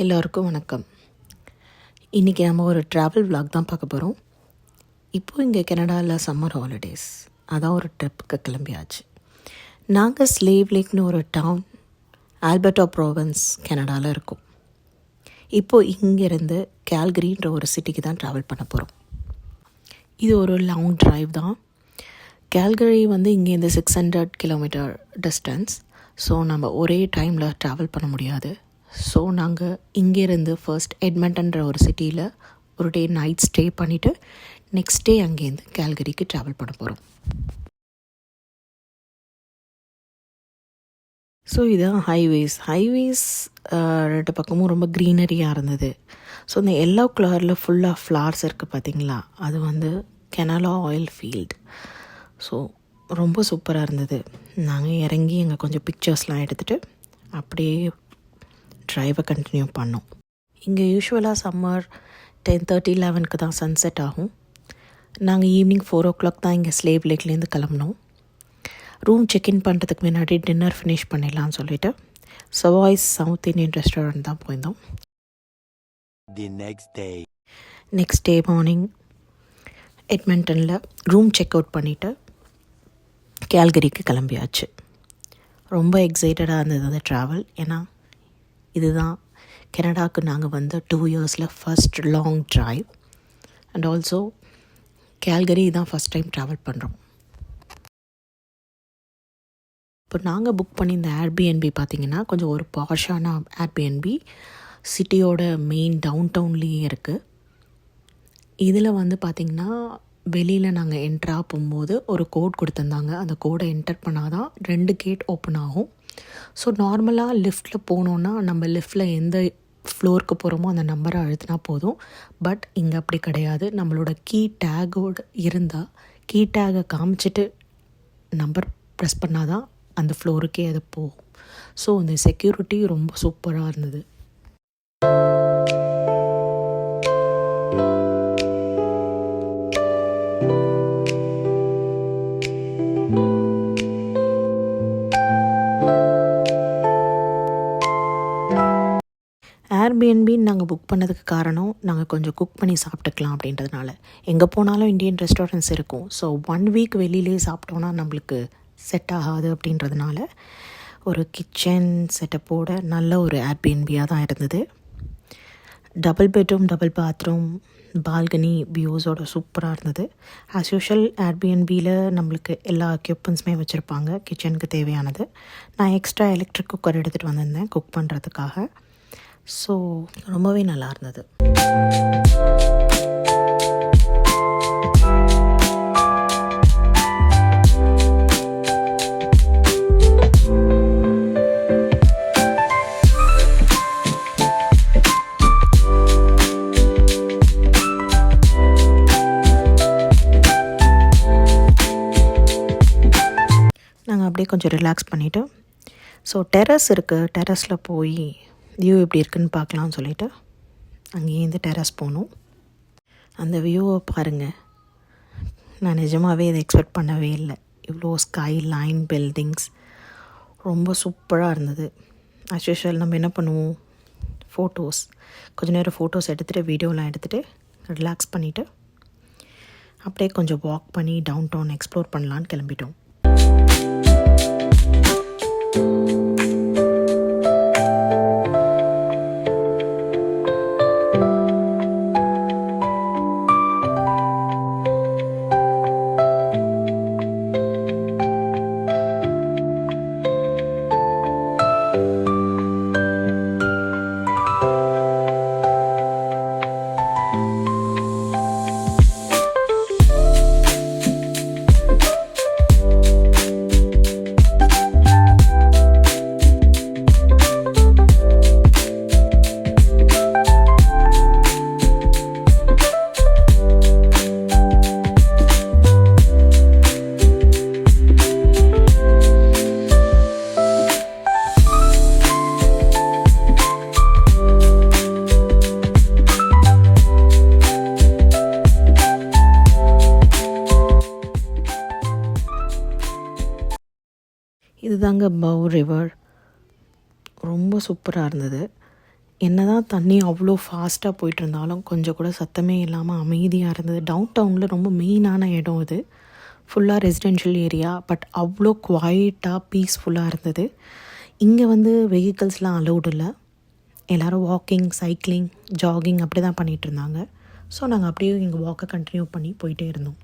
எல்லோருக்கும் வணக்கம். இன்றைக்கி நம்ம ஒரு ட்ராவல் vlog தான் பார்க்க போகிறோம். இப்போது இங்கே கனடாவில் சம்மர் ஹாலிடேஸ், அதான் ஒரு ட்ரிப்புக்கு கிளம்பியாச்சு. நாங்கள் ஸ்லேவ் லேக்னு ஒரு டவுன் ஆல்பர்ட்டா ப்ரோவின்ஸ் கனடாவில் இருக்கோம். இப்போது இங்கேருந்து கேல்கரின்ற ஒரு சிட்டிக்கு தான் ட்ராவல் பண்ண போகிறோம். இது ஒரு லாங் ட்ரைவ் தான். கேல்கரி இங்கேருந்து 600 கிலோமீட்டர் டிஸ்டன்ஸ். ஸோ நம்ம ஒரே டைமில் ட்ராவல் பண்ண முடியாது. ஸோ நாங்கள் இங்கேருந்து ஃபர்ஸ்ட் எட்மண்டன்ற ஒரு சிட்டியில் ஒரு டே நைட் ஸ்டே பண்ணிவிட்டு நெக்ஸ்ட் டே அங்கேருந்து கேல்கரிக்கு ட்ராவல் பண்ண போகிறோம். ஸோ இதுதான் ஹைவேஸ் ரெண்டு பக்கமும் ரொம்ப க்ரீனரியாக இருந்தது. ஸோ இந்த எல்லோ கலரில் ஃபுல்லாக ஃப்ளார்ஸ் இருக்குது பார்த்தீங்களா, அது கெனலா ஆயில் ஃபீல்டு. ஸோ ரொம்ப சூப்பராக இருந்தது. நாங்கள் இறங்கி அங்கே கொஞ்சம் பிக்சர்ஸ்லாம் எடுத்துகிட்டு அப்படியே ட்ரைவை கண்டினியூ பண்ணோம். இங்கே யூஸ்வலாக சம்மர் 10:30, 11க்கு தான் சன்செட் ஆகும். நாங்கள் ஈவினிங் 4 o'clock தான் இங்கே ஸ்லேவ் லேக்லேருந்து கிளம்பினோம். ரூம் செக்இன் பண்ணுறதுக்கு முன்னாடி டின்னர் ஃபினிஷ் பண்ணிடலான்னு சொல்லிவிட்டு சவாய்ஸ் சவுத் இந்தியன் ரெஸ்டாரண்ட் தான் போயிருந்தோம். நெக்ஸ்ட் டே மார்னிங் எட்மண்டனில் ரூம் செக் அவுட் பண்ணிவிட்டு கேல்கரிக்கு கிளம்பியாச்சு. ரொம்ப எக்ஸைட்டடாக இருந்தது அந்த ட்ராவல். ஏன்னா இதுதான் கனடாவுக்கு நாங்கள் 2 இயர்ஸில் first long drive. And also Calgary தான் ஃபஸ்ட் டைம் ட்ராவல் பண்ணுறோம். இப்போ நாங்கள் புக் பண்ணியிருந்த ஏர்பிஎன்பி பார்த்திங்கன்னா கொஞ்சம் ஒரு பாஷான ஏர்பிஎன்பி, சிட்டியோட மெயின் டவுன் டவுன்லேயே இருக்குது. இதில் பார்த்திங்கன்னா வெளியில் நாங்கள் என்ட்ராக போகும்போது ஒரு கோட் கொடுத்துருந்தாங்க. அந்த கோடை என்டர் பண்ணால் தான் 2 கேட் ஓப்பன் ஆகும். ஸோ நார்மலாக லிஃப்ட்டில் போனோன்னா நம்ம லிஃப்ட்டில் எந்த ஃப்ளோருக்கு போகிறோமோ அந்த நம்பரை அழுத்தினா போதும். பட் இங்கே அப்படி கிடையாது. நம்மளோட கீ டேகோடு இருந்தால் கீ டேகை காமிச்சிட்டு நம்பர் ப்ரெஸ் பண்ணால் தான் அந்த ஃப்ளோருக்கே அது போகும். ஸோ அந்த செக்யூரிட்டி ரொம்ப சூப்பராக இருந்தது. ஏர்பிஎன்பின்னு நாங்கள் புக் பண்ணதுக்கு காரணம் நாங்கள் கொஞ்சம் குக் பண்ணி சாப்பிட்டுக்கலாம் அப்படின்றதுனால. எங்கே போனாலும் இந்தியன் ரெஸ்டாரண்ட்ஸ் இருக்கும். ஸோ 1 வீக் வெளியிலே சாப்பிட்டோன்னா நம்மளுக்கு செட் ஆகாது அப்படின்றதுனால ஒரு கிச்சன் செட்டப்போட நல்ல ஒரு ஏர்பிஎன்பியாக தான் இருந்தது. Double bedroom, double bathroom, balcony வியூஸோட சூப்பராக இருந்தது. ஆஸ் யூஷுவல் ஏர்பிஎன்பியில் நம்மளுக்கு எல்லா எக்யூப்மெண்ட்ஸுமே வச்சுருப்பாங்க கிச்சனுக்கு தேவையானது. நான் எக்ஸ்ட்ரா எலக்ட்ரிக் குக்கர் எடுத்துகிட்டு வந்திருந்தேன் குக் பண்ணுறதுக்காக. ஸோ ரொம்பவே நல்லா இருந்தது. நாங்கள் அப்படியே கொஞ்சம் ரிலாக்ஸ் பண்ணிவிட்டு ஸோ டெரஸ் இருக்குது, டெரஸில் போய் வியூ எப்படி இருக்குன்னு பார்க்கலான்னு சொல்லிவிட்டு அங்கேருந்து டெரஸ் போனோம். அந்த வியூவை பாருங்கள். நான் நிஜமாகவே இதை எக்ஸ்பெக்ட் பண்ணவே இல்லை. இவ்வளோ ஸ்கை லைன், பில்டிங்ஸ் ரொம்ப சூப்பராக இருந்தது. ஆஸ் யூஷுவல் நம்ம என்ன பண்ணுவோம், கொஞ்சம் நேரம் ஃபோட்டோஸ் எடுத்துகிட்டு வீடியோலாம் எடுத்துகிட்டு ரிலாக்ஸ் பண்ணிவிட்டு அப்படியே கொஞ்சம் வாக் பண்ணி டவுன் டவுன் எக்ஸ்ப்ளோர் பண்ணலான்னு கிளம்பிட்டோம். இதுதாங்க பவ் ரிவர். ரொம்ப சூப்பராக இருந்தது. என்னதான் தண்ணி அவ்வளோ ஃபாஸ்ட்டாக போயிட்டு இருந்தாலும் கொஞ்சம் கூட சத்தமே இல்லாமல் அமைதியாக இருந்தது. டவுன் டவுனில் ரொம்ப மெயினான இடம் இது. ஃபுல்லாக ரெசிடென்ஷியல் ஏரியா, பட் அவ்வளோ குவாய்ட்டாக பீஸ்ஃபுல்லாக இருந்தது. இங்கே வந்து வெஹிக்கிள்ஸ்லாம் அலௌடு இல்லை. எல்லோரும் வாக்கிங், சைக்கிளிங், ஜாகிங் அப்படி தான் பண்ணிகிட்டு இருந்தாங்க. ஸோ நாங்கள் அப்படியே எங்கள் வாக்கை கண்டினியூ பண்ணி போயிட்டே இருந்தோம்.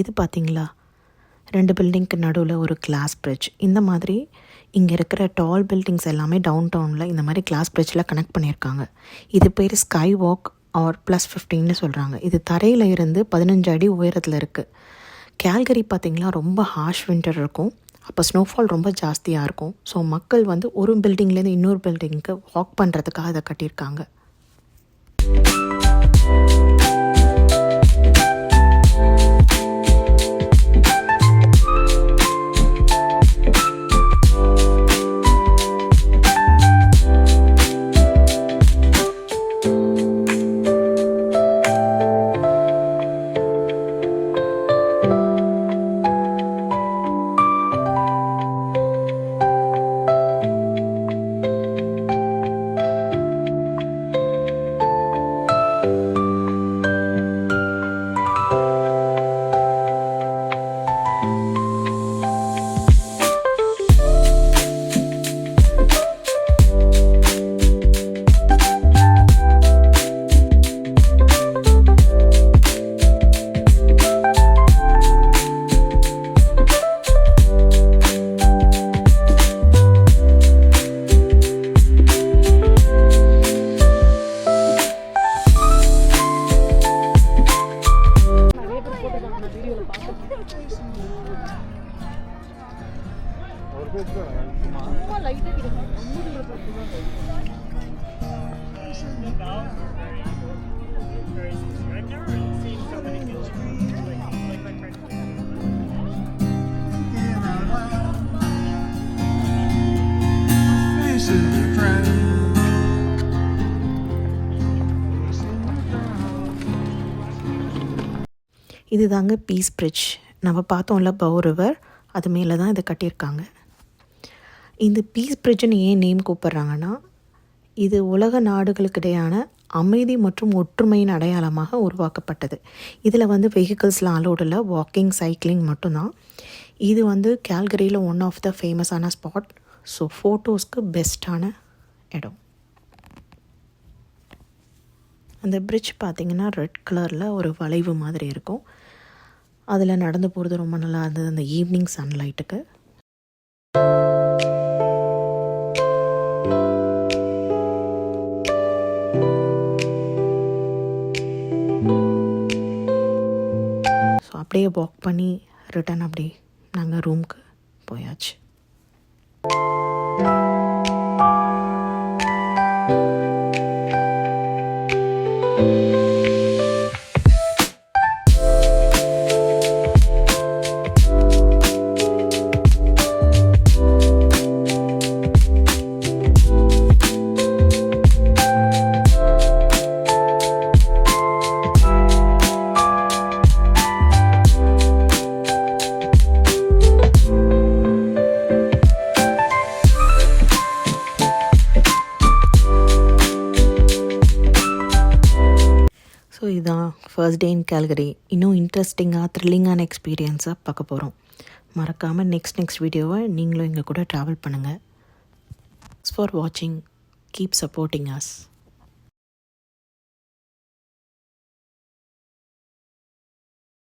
இது பார்த்திங்களா, 2 பில்டிங்க்கு நடுவில் ஒரு கிளாஸ் பிரிட்ஜ். இந்த மாதிரி இங்கே இருக்கிற டால் பில்டிங்ஸ் எல்லாமே டவுன் டவுனில் இந்த மாதிரி கிளாஸ் பிரிட்ஜில் கனெக்ட் பண்ணியிருக்காங்க. இது பேர் ஸ்கை வாக் ஆர் +15ன்னு சொல்கிறாங்க. இது தரையில் இருந்து 15 அடி உயரத்தில் இருக்குது. கேல்கரி பார்த்திங்களா ரொம்ப ஹார்ஷ் வின்டர் இருக்கும். அப்போ ஸ்னோஃபால் ரொம்ப ஜாஸ்தியாக இருக்கும். ஸோ மக்கள் வந்து ஒரு பில்டிங்லேருந்து இன்னொரு பில்டிங்க்கு வாக் பண்ணுறதுக்காக அதை கட்டியிருக்காங்க. இது தாங்க பீஸ் பிரிட்ஜ். நம்ம பார்த்தோம்ல பவ் ரிவர், அது மேலே தான் இதை கட்டியிருக்காங்க. இந்த பீஸ் பிரிட்ஜுன்னு ஏன் நேம் கூப்பிட்றாங்கன்னா, இது உலக நாடுகளுக்கிடையான அமைதி மற்றும் ஒற்றுமையின் அடையாளமாக உருவாக்கப்பட்டது. இதில் வந்து வெஹிக்கிள்ஸ்லாம் அலோடு இல்லை, வாக்கிங், சைக்கிளிங் மட்டும்தான். இது வந்து கேல்கரியில் ஒன் ஆஃப் த ஃபேமஸான ஸ்பாட். ஸோ ஃபோட்டோஸ்க்கு பெஸ்ட்டான இடம். அந்த பிரிட்ஜ் பார்த்திங்கன்னா ரெட் கலரில் ஒரு வளைவு மாதிரி இருக்கும். அதில் நடந்து போகிறது ரொம்ப நல்லா இருந்தது அந்த ஈவினிங் சன்லைட்டுக்கு. ஸோ அப்படியே வாக் பண்ணி ரிட்டன் அப்படியே நாங்கள் ரூமுக்கு போயாச்சு. ஸோ இதுதான் ஃபர்ஸ்ட் டே இன் கேல்கரி. இன்னும் இன்ட்ரெஸ்டிங்காக த்ரில்லிங்கான எக்ஸ்பீரியன்ஸாக பார்க்க போகிறோம். மறக்காமல் நெக்ஸ்ட் வீடியோவை நீங்களும் எங்கள் கூட ட்ராவல் பண்ணுங்கள். தேங்க்ஸ் ஃபார் வாட்சிங். Keep supporting us.